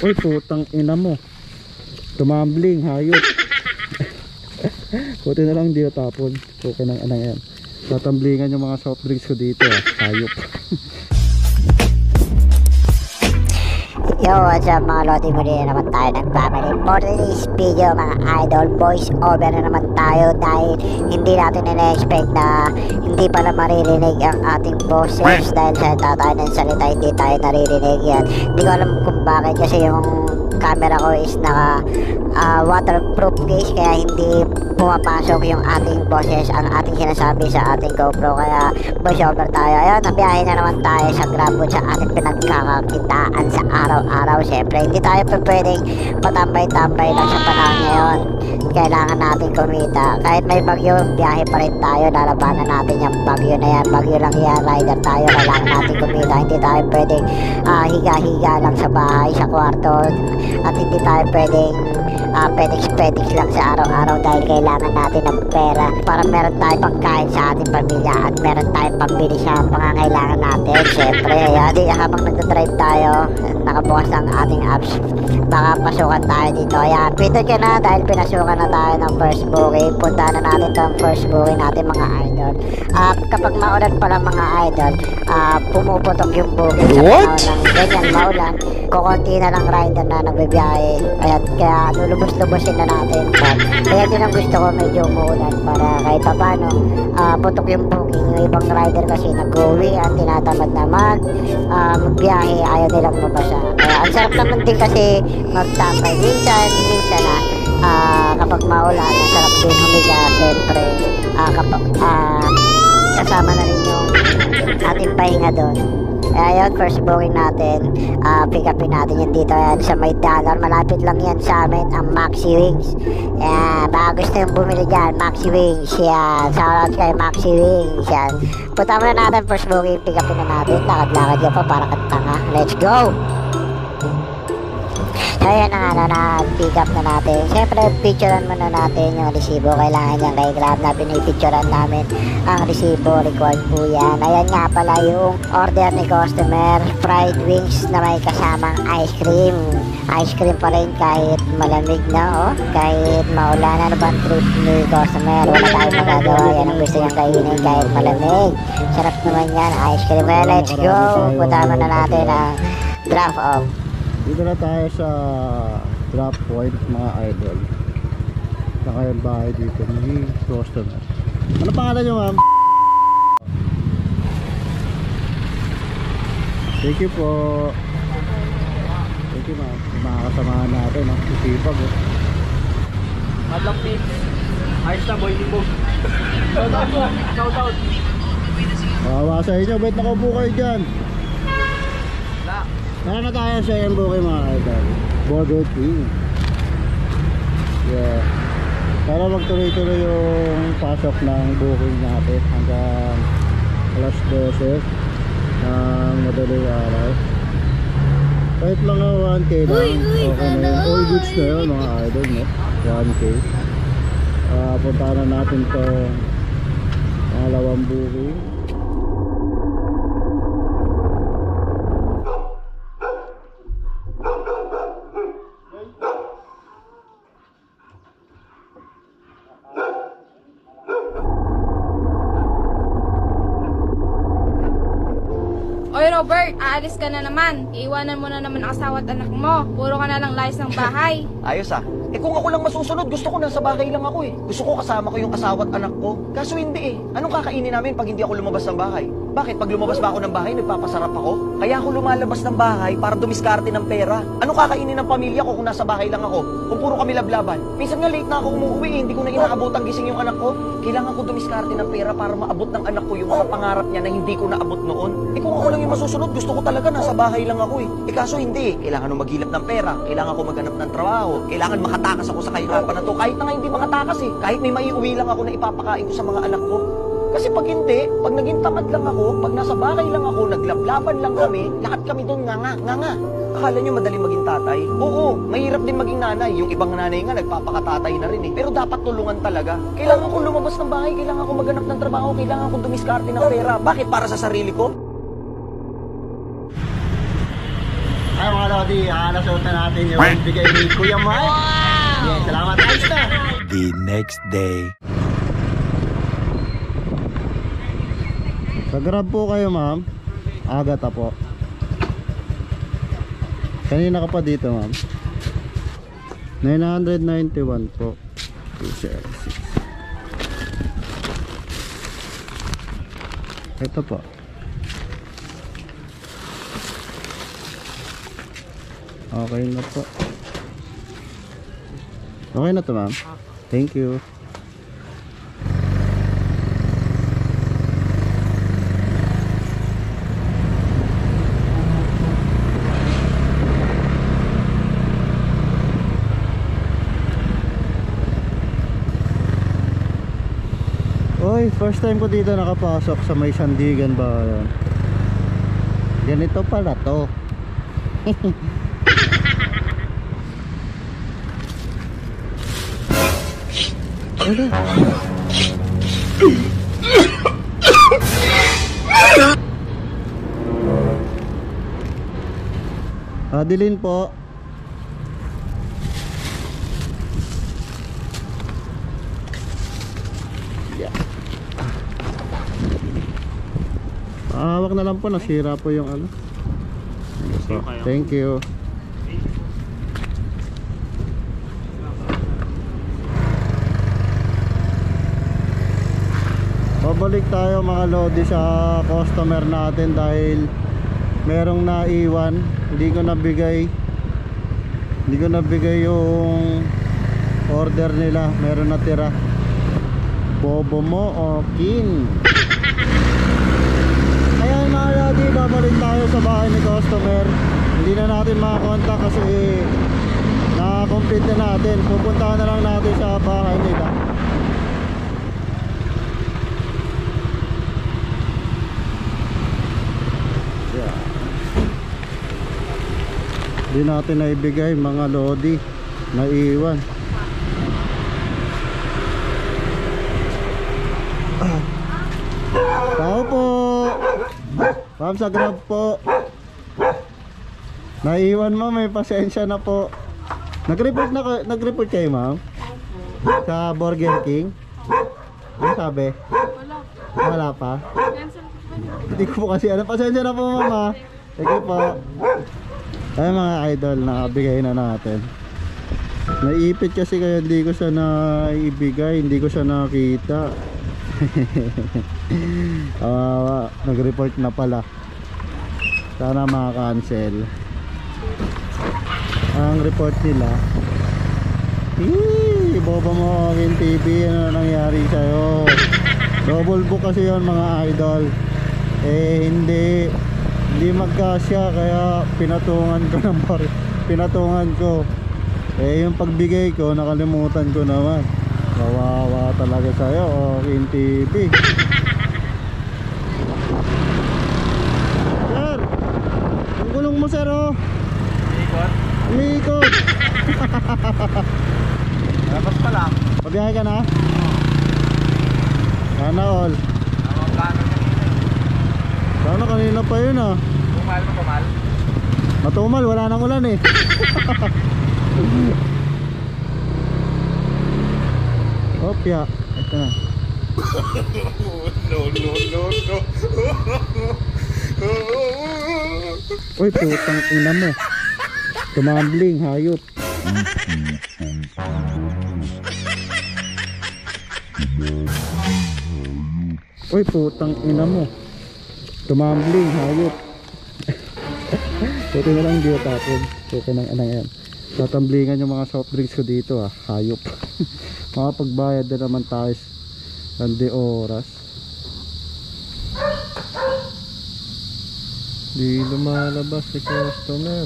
Uy, putang ina mo. Tumambling, hayop. Buti na lang di tapon. Okay ng anang yan. Tatamblingan yung mga soft drinks ko dito, hayop. Yo, what's up mga lodi, muli na naman tayo ng family. For today's video mga idol, voice over na naman tayo dahil hindi natin na-expect na hindi pala maririnig ang ating boses dahil salita tayo ng salita, hindi tayo naririnig yan. Hindi ko alam kung bakit kasi yung camera ko is naka waterproof case kaya hindi pumapasok yung ating boses, ang ating sinasabi sa ating GoPro, kaya voice over tayo. Ayun, nabiyahe na naman tayo sa Grabfood sa ating pinagkakakitaan sa araw-araw. Siyempre, hindi tayo pwedeng patambay-tambay lang sa panahon ngayon. Kailangan natin kumita. Kahit may bagyo, biyahe pa rin tayo. Lalabanan natin yung bagyo na yan. Bagyo lang yan, rider tayo. Kailangan natin kumita. Hindi tayo pwedeng higa-higa lang sa bahay, sa kwarto. At hindi tayo pwedeng pedix lang sa araw-araw dahil kailangan natin ng pera para meron tayong pagkain sa ating pamilya at meron tayong pambili sa pangangailangan natin. Siyempre, habang nagdadrive tayo, nakabukas ang ating apps, baka pasukan tayo dito. Ayan, pwede ka na dahil pinasukan na tayo ng first booking. Punta na natin itong first booking natin mga idol. Kapag maulan pala mga idol, pumuputok yung booking sa panahon ng ganyan maulan. Kukunti na lang rider na nagbibiyahe. Kaya lulubos-lubosin na natin. Kaya din ang gusto ko medyo umuulan para kahit pa paano putok yung booking. Yung ibang rider kasi nag-uwi at tinatamad na magbiyahe, ayaw nilang mabasa. Kaya ang sarap naman din kasi magtambay. Minsan na kapag maulan, ang sarap din humiga. Siyempre, kapag kasama na rin yung ating pahinga doon. Kaya yun, first booking natin, pick upin natin yan dito yan sa may dollar. Malapit lang yan sa amin, ang Maxi Wings. Yan, baka gusto yung bumili dyan, Maxi Wings. Yan, shoutout kay Maxi Wings. Yan, punta muna natin, first booking, pick upin na natin. Lakad-lakad yan pa para katanga. Let's go! Ayan na na-pick up na natin. Siyempre, picturean muna natin yung resibo. Kailangan yan kay Grab na pinipicturean namin ang resibo. Record po yan. Ayan nga pala yung order ni customer. Fried wings na may kasamang ice cream. Ice cream pa rin kahit malamig na, kahit maulan. Ano bang trip ni customer? Wala tayong magagawa. Yan ang gusto niyang kainin kahit malamig. Sarap naman yan, ice cream. Kaya let's go. Punta muna natin ang drop off. Dito na tayo sa drop point mga idol. Saka yung bahay dito ni customer. Ano pangalan nyo ma'am? Thank you po. Thank you ma'am. Mga kasamahan natin, sisipag Madlang Pig. Ayos na boy, libog. Shoutout po. Shoutout. Kawawa sa inyo, ba't nakaupo kayo dyan? Kaya na tayo sa yung booking mga idol. Burger King. Yeah. Para magtuloy-tuloy yung pasok ng booking natin hanggang alas 12 ng madaling araw. Kahit lang 1K lang, okay na yun. All goods na yun mga idol, no? 1K. Punta na natin itong pangalawang booking. Oy Robert, aalis ka na naman. Iiwanan mo na naman ang asawa at anak mo. Puro ka na lang layas ng bahay. Ayos ah. Kung ako lang masusunod, gusto ko nasa bahay lang ako eh. Gusto ko kasama ko yung asawa at anak ko. Kaso hindi eh. Anong kakainin namin pag hindi ako lumabas ng bahay? Bakit? Pag lumabas ba ako ng bahay, nagpapasarap ako? Kaya ako lumalabas ng bahay para dumiskarte ng pera. Anong kakainin ng pamilya ko kung nasa bahay lang ako? Kung puro kami lablaban? Minsan nga late na ako umuwi eh. Hindi ko na inaabot ang gising yung anak ko. Kailangan ko dumiskarte ng pera para maabot ng anak ko yung mga pangarap niya na hindi ko naabot noon. Kung ako lang yung masusunod, gusto ko talaga nasa bahay lang ako eh. Kaso hindi. Kailangan ko maghilap ng pera. Kailangan ko maghanap ng trabaho. Kailangan makatakas ako sa kahirapan na to. Kahit na nga hindi makatakas eh. Kahit may maiuwi lang ako na ipapakain ko sa mga anak ko. Kasi pag hindi, pag naging tamad lang ako, pag nasa bahay lang ako, naglablaban lang kami, lahat kami doon nga. Akala nyo madaling maging tatay? Oo, mahirap din maging nanay. Yung ibang nanay nga, nagpapakatatay na rin eh. Pero dapat tulungan talaga. Kailangan ko lumabas ng bahay, kailangan ko maghanap ng trabaho, kailangan ko dumiskarte ng pera. Bakit? Para sa sarili ko? Ay mga Lodi, nasuot na natin yung bigay ni Kuya Mike. Yes, salamat. Ayos na. The next day. Sa Grab po kayo ma'am. Agata po. Kanina ka pa dito ma'am. 991 po. 206. Ito po. Okay na po. Okay na to ma'am. Thank you. Oy, first time ko dito nakapasok sa may Sandigan ba yan. Ganito pala to. Ano? Adeline po. Hawak na lang po, nasira po yung ano. Thank you. Babalik tayo mga Lodi sa customer natin dahil merong naiwan. Hindi ko nabigay yung order nila. Meron natira. Bobo mo o kin. Ayan mga Lodi, babalik tayo sa bahay ni customer. Hindi na natin makakontak kasi na-complete na natin. Pupuntahan na lang natin sa bahay nila. Hindi natin naibigay mga Lodi. Naiwan. Tao po. Ma'am sa Grab po. Naiwan mo, may pasensya na po. Nag-report kayo ma'am? Sa Burger King? Ano sabi? Wala pa? Hindi ko po kasi ano. Pasensya na po ma'am. Thank you po. Ay mga idol, nakabigay na natin. Naipit kasi kaya hindi ko siya naibigay. Hindi ko siya nakita. Nag-report na pala. Sana maka-cancel. Ang report nila, boba mo akin TV, ano nangyari sa'yo? Double book kasi yun mga idol. Hindi magkasya kaya pinatungan ko. Yung pagbigay ko nakalimutan ko naman. Kawawa talaga sa'yo, akin TV. Sir, ang gulong mo sir oh. Umiikot. Dapat pa lang. Pabiyahe ka na? Sana all. Sana kanina pa yun ah. Tumal. Matumal, wala nang ulan eh. Opya. Ito na. No. Uy, putang ina mo. Tumambling, hayop. Uy, putang ina mo. Tumambling, hayop. Puti na lang dito tapon. Puti ng anang yan. Tatamblingan yung mga soft drinks ko dito ah. Hayop. Makapagbayad na naman tayo ng oras. Di lumalabas si customer.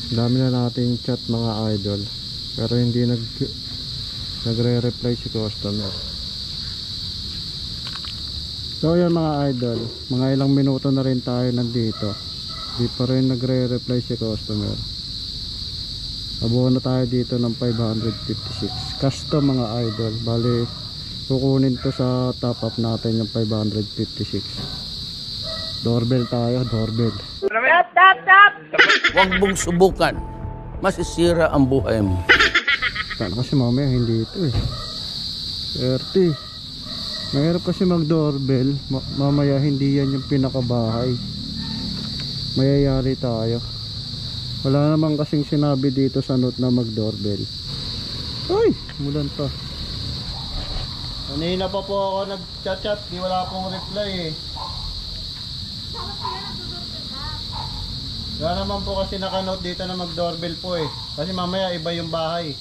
Dami na nating chat mga idol, pero hindi nagre-reply si customer. So yan mga idol, mga ilang minuto na rin tayo nandito. Di pa rin nagre-reply si customer. Abuhan na tayo dito ng 556 custom mga idol. Bali kukunin to sa top up natin yung 556. Doorbell tayo, doorbell. Huwag mong subukan. Masisira ang buhay mo. Sana kasi mamaya hindi ito eh. 30. Mahirap kasi mag-doorbell. Mamaya hindi yan yung pinakabahay. Mayayari tayo. Wala naman kasing sinabi dito sa note na mag-doorbell. Ay! Mulan pa. Kanina pa po ako nag-chat-chat. Di wala pong reply eh. Wala naman po kasi naka-note dito na mag-doorbell po eh. Kasi mamaya iba yung bahay.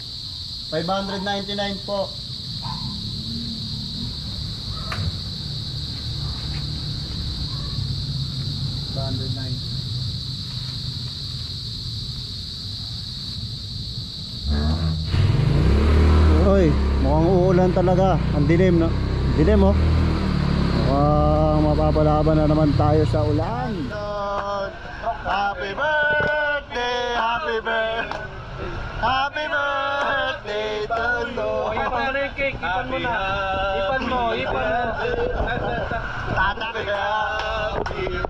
599 po. Uy, mukhang uulan talaga. Ang dilim, no? Dilim, oh. Mukhang mapapalaban na naman tayo sa ulan. Happy birthday, happy birthday, happy birthday to you. Ipan mo yung cake, ipan mo na. Ipan mo, ipan mo. Happy birthday.